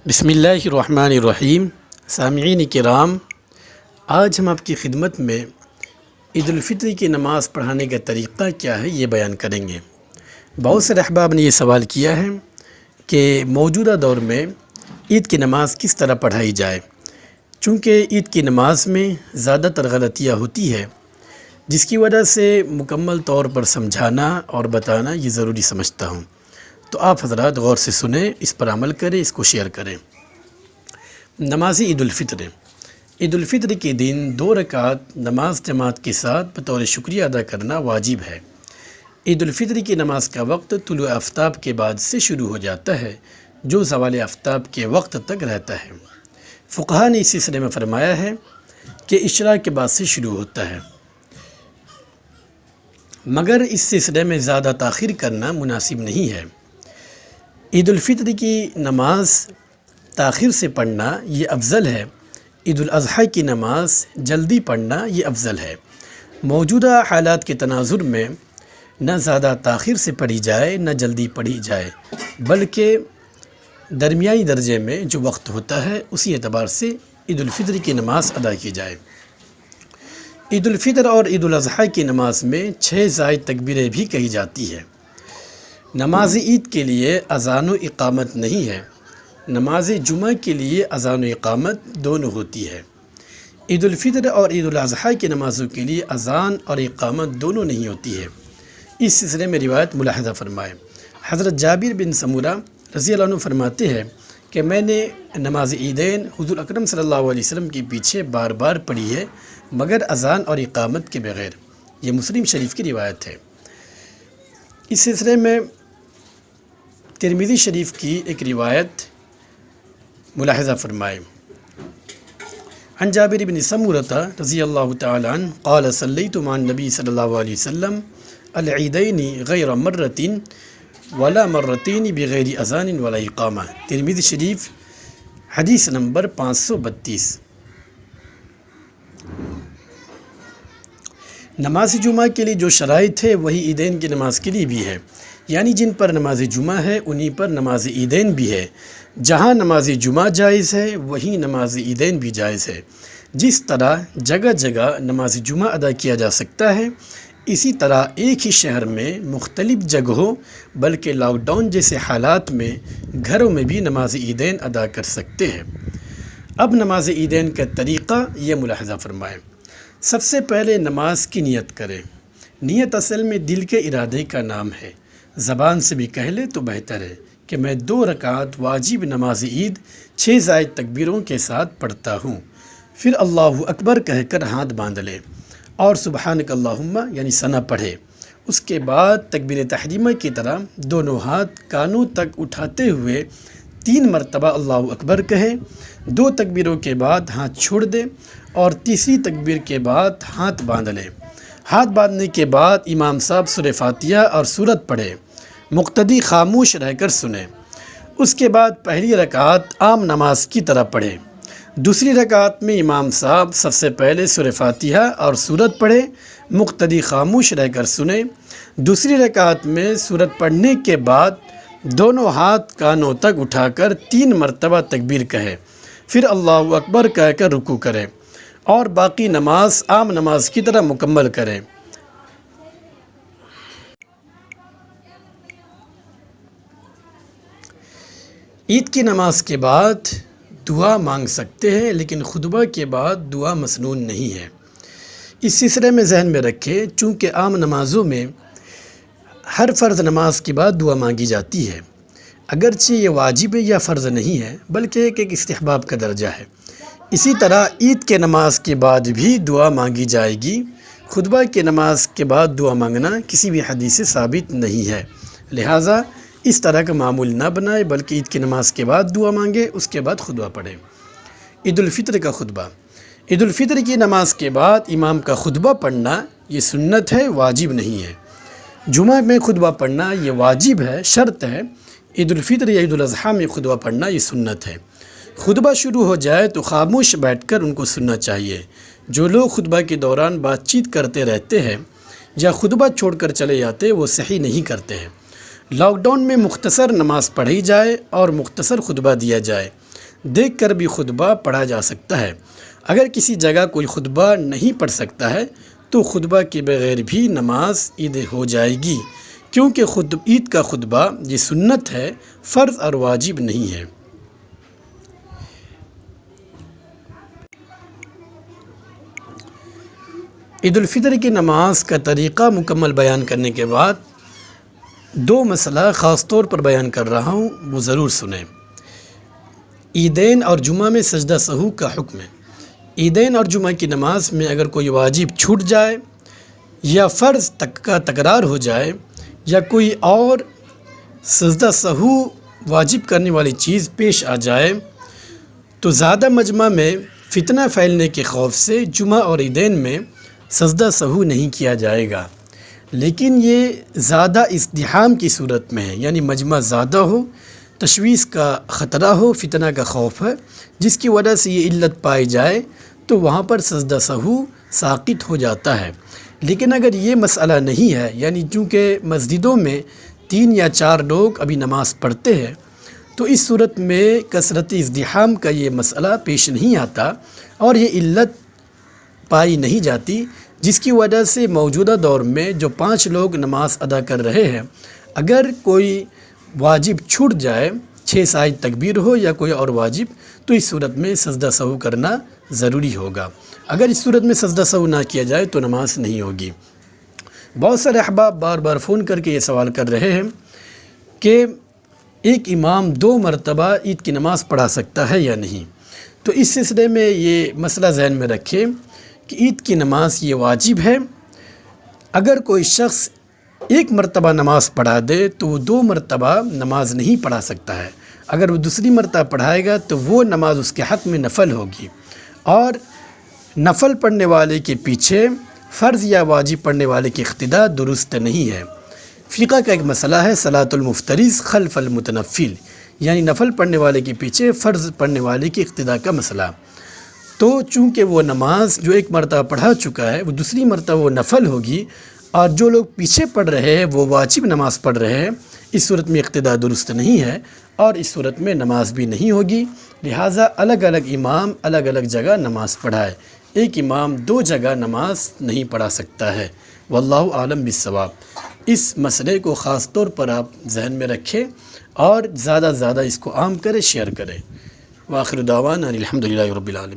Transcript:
بسم اللہ الرحمن الرحیم۔ سامعین کرام، آج ہم آپ کی خدمت میں عید الفطر کی نماز پڑھانے کا طریقہ کیا ہے یہ بیان کریں گے۔ بہت سے احباب نے یہ سوال کیا ہے کہ موجودہ دور میں عید کی نماز کس طرح پڑھائی جائے، چونکہ عید کی نماز میں زیادہ تر غلطیاں ہوتی ہے، جس کی وجہ سے مکمل طور پر سمجھانا اور بتانا یہ ضروری سمجھتا ہوں۔ تو آپ حضرات غور سے سنیں، اس پر عمل کریں، اس کو شیئر کریں۔ نماز عید الفطر، عید الفطر کے دن 2 رکعت نماز جماعت کے ساتھ بطور شکریہ ادا کرنا واجب ہے۔ عید الفطر کی نماز کا وقت طلوع آفتاب کے بعد سے شروع ہو جاتا ہے، جو زوال آفتاب کے وقت تک رہتا ہے۔ فقہا نے اس سلسلے میں فرمایا ہے کہ اشراق کے بعد سے شروع ہوتا ہے، مگر اس سلسلے میں زیادہ تاخیر کرنا مناسب نہیں ہے۔ عید الفطر کی نماز تاخیر سے پڑھنا یہ افضل ہے، عید الاضحیٰ کی نماز جلدی پڑھنا یہ افضل ہے۔ موجودہ حالات کے تناظر میں نہ زیادہ تاخیر سے پڑھی جائے نہ جلدی پڑھی جائے، بلکہ درمیانی درجے میں جو وقت ہوتا ہے اسی اعتبار سے عید الفطر کی نماز ادا کی جائے۔ عید الفطر اور عید الاضحیٰ کی نماز میں 6 زائد تکبیریں بھی کہی جاتی ہے۔ نماز عید کے لیے اذان و اقامت نہیں ہے، نماز جمعہ کے لیے اذان و اقامت دونوں ہوتی ہے۔ عید الفطر اور عید الاضحیٰ کی نمازوں کے لیے اذان اور اقامت دونوں نہیں ہوتی ہے۔ اس سلسلے میں روایت ملاحظہ فرمائے۔ حضرت جابر بن سمورہ رضی اللہ عنہ فرماتے ہیں کہ میں نے نماز عیدین حضور اکرم صلی اللہ علیہ وسلم کے پیچھے بار بار پڑھی ہے، مگر اذان اور اقامت کے بغیر۔ یہ مسلم شریف کی روایت ہے۔ اس سلسلے میں ترمذی شریف کی ایک روایت ملاحظہ فرمائے۔ عن جابر بن سمورۃ رضی اللہ تعالی عنہ قال صلیت مع النبی صلی اللہ علیہ وسلم العیدین غیر مرۃ ولا مرتین بغیر اذان ولا اقامہ۔ ترمذی شریف حدیث نمبر 532۔ نماز جمعہ کے لیے جو شرائط ہے وہی عیدین کی نماز کے لیے بھی ہے، یعنی جن پر نماز جمعہ ہے انہی پر نماز عیدین بھی ہے۔ جہاں نماز جمعہ جائز ہے وہیں نماز عیدین بھی جائز ہے۔ جس طرح جگہ جگہ نماز جمعہ ادا کیا جا سکتا ہے، اسی طرح ایک ہی شہر میں مختلف جگہوں بلکہ لاک ڈاؤن جیسے حالات میں گھروں میں بھی نماز عیدین ادا کر سکتے ہیں۔ اب نماز عیدین کا طریقہ یہ ملاحظہ فرمائیں۔ سب سے پہلے نماز کی نیت کریں۔ نیت اصل میں دل کے ارادے کا نام ہے، زبان سے بھی کہہ لے تو بہتر ہے کہ میں 2 رکعت واجب نماز عید 6 زائد تکبیروں کے ساتھ پڑھتا ہوں۔ پھر اللہ اکبر کہہ کر ہاتھ باندھ لے اور سبحانک اللہم یعنی ثنا پڑھے۔ اس کے بعد تکبیر تحریمہ کی طرح دونوں ہاتھ کانوں تک اٹھاتے ہوئے 3 مرتبہ اللہ اکبر کہیں۔ 2 تکبیروں کے بعد ہاتھ چھوڑ دے اور تیسری تکبیر کے بعد ہاتھ باندھ لے۔ ہاتھ باندھنے کے بعد امام صاحب سورہ فاتحہ اور سورت پڑھے، مقتدی خاموش رہ کر سنیں۔ اس کے بعد پہلی رکعت عام نماز کی طرح پڑھے۔ دوسری رکعت میں امام صاحب سب سے پہلے سورہ فاتحہ اور سورت پڑھے، مقتدی خاموش رہ کر سنیں۔ دوسری رکعت میں سورت پڑھنے کے بعد دونوں ہاتھ کانوں تک اٹھا کر 3 مرتبہ تکبیر کہے، پھر اللہ اکبر کہہ کر رکوع کرے اور باقی نماز عام نماز کی طرح مکمل کریں۔ عید کی نماز کے بعد دعا مانگ سکتے ہیں، لیکن خطبہ کے بعد دعا مسنون نہیں ہے۔ اس سلسلے میں ذہن میں رکھیں، چونکہ عام نمازوں میں ہر فرض نماز کے بعد دعا مانگی جاتی ہے، اگرچہ یہ واجب یا فرض نہیں ہے بلکہ ایک استحباب کا درجہ ہے۔ اسی طرح عید کے نماز کے بعد بھی دعا مانگی جائے گی۔ خطبہ کے نماز کے بعد دعا مانگنا کسی بھی حدیث سے ثابت نہیں ہے، لہٰذا اس طرح کا معمول نہ بنائے، بلکہ عید کی نماز کے بعد دعا مانگے، اس کے بعد خطبہ پڑھے۔ عید الفطر کا خطبہ، عید الفطر کی نماز کے بعد امام کا خطبہ پڑھنا یہ سنت ہے، واجب نہیں ہے۔ جمعہ میں خطبہ پڑھنا یہ واجب ہے، شرط ہے۔ عید الفطر یا عید الاضحیٰ میں خطبہ پڑھنا یہ سنت ہے۔ خطبہ شروع ہو جائے تو خاموش بیٹھ کر ان کو سننا چاہیے۔ جو لوگ خطبہ کے دوران بات چیت کرتے رہتے ہیں یا خطبہ چھوڑ کر چلے جاتے وہ صحیح نہیں کرتے ہیں۔ لاک ڈاؤن میں مختصر نماز پڑھی جائے اور مختصر خطبہ دیا جائے۔ دیکھ کر بھی خطبہ پڑھا جا سکتا ہے۔ اگر کسی جگہ کوئی خطبہ نہیں پڑھ سکتا ہے تو خطبہ کے بغیر بھی نماز عید ہو جائے گی، کیونکہ عید کا خطبہ یہ سنت ہے، فرض اور واجب نہیں ہے۔ عید الفطر کی نماز کا طریقہ مکمل بیان کرنے کے بعد دو مسئلہ خاص طور پر بیان کر رہا ہوں، وہ ضرور سنیں۔ عیدین اور جمعہ میں سجدہ سہو کا حکم ہے۔ عیدین اور جمعہ کی نماز میں اگر کوئی واجب چھوٹ جائے یا فرض تک کا تکرار ہو جائے یا کوئی اور سجدہ سہو واجب کرنے والی چیز پیش آ جائے تو زیادہ مجمع میں فتنہ پھیلنے کے خوف سے جمعہ اور عیدین میں سجدہ سہو نہیں کیا جائے گا، لیکن یہ زیادہ ازدحام کی صورت میں ہے، یعنی مجمع زیادہ ہو، تشویش کا خطرہ ہو، فتنہ کا خوف ہے، جس کی وجہ سے یہ علت پائی جائے تو وہاں پر سجدہ سہو ساقط ہو جاتا ہے۔ لیکن اگر یہ مسئلہ نہیں ہے، یعنی چونکہ مسجدوں میں 3 یا 4 لوگ ابھی نماز پڑھتے ہیں، تو اس صورت میں کثرت ازدحام کا یہ مسئلہ پیش نہیں آتا اور یہ علت پائی نہیں جاتی، جس کی وجہ سے موجودہ دور میں جو 5 لوگ نماز ادا کر رہے ہیں، اگر کوئی واجب چھوٹ جائے، 6 سائد تکبیر ہو یا کوئی اور واجب، تو اس صورت میں سجدہ سہو کرنا ضروری ہوگا۔ اگر اس صورت میں سجدہ سہو نہ کیا جائے تو نماز نہیں ہوگی۔ بہت سارے احباب بار بار فون کر کے یہ سوال کر رہے ہیں کہ ایک امام 2 مرتبہ عید کی نماز پڑھا سکتا ہے یا نہیں؟ تو اس سلسلے میں یہ مسئلہ ذہن میں رکھیں کہ عید کی نماز یہ واجب ہے۔ اگر کوئی شخص 1 مرتبہ نماز پڑھا دے تو وہ 2 مرتبہ نماز نہیں پڑھا سکتا ہے۔ اگر وہ دوسری مرتبہ پڑھائے گا تو وہ نماز اس کے حق میں نفل ہوگی، اور نفل پڑھنے والے کے پیچھے فرض یا واجب پڑھنے والے کی اقتداء درست نہیں ہے۔ فقہ کا ایک مسئلہ ہے صلاۃ المفترض خلف المتنفل، یعنی نفل پڑھنے والے کے پیچھے فرض پڑھنے والے کی اقتداء کا مسئلہ۔ تو چونکہ وہ نماز جو 1 مرتبہ پڑھا چکا ہے، وہ دوسری مرتبہ وہ نفل ہوگی، اور جو لوگ پیچھے پڑھ رہے ہیں وہ واجب نماز پڑھ رہے ہیں، اس صورت میں اقتداء درست نہیں ہے اور اس صورت میں نماز بھی نہیں ہوگی۔ لہٰذا الگ الگ امام الگ الگ جگہ نماز پڑھائے، ایک امام 2 جگہ نماز نہیں پڑھا سکتا ہے۔ واللہ عالم بالصواب۔ اس مسئلے کو خاص طور پر آپ ذہن میں رکھیں اور زیادہ سے زیادہ اس کو عام کریں، شیئر کریں۔ وآخر دعوانا الحمدللہ رب العالمین۔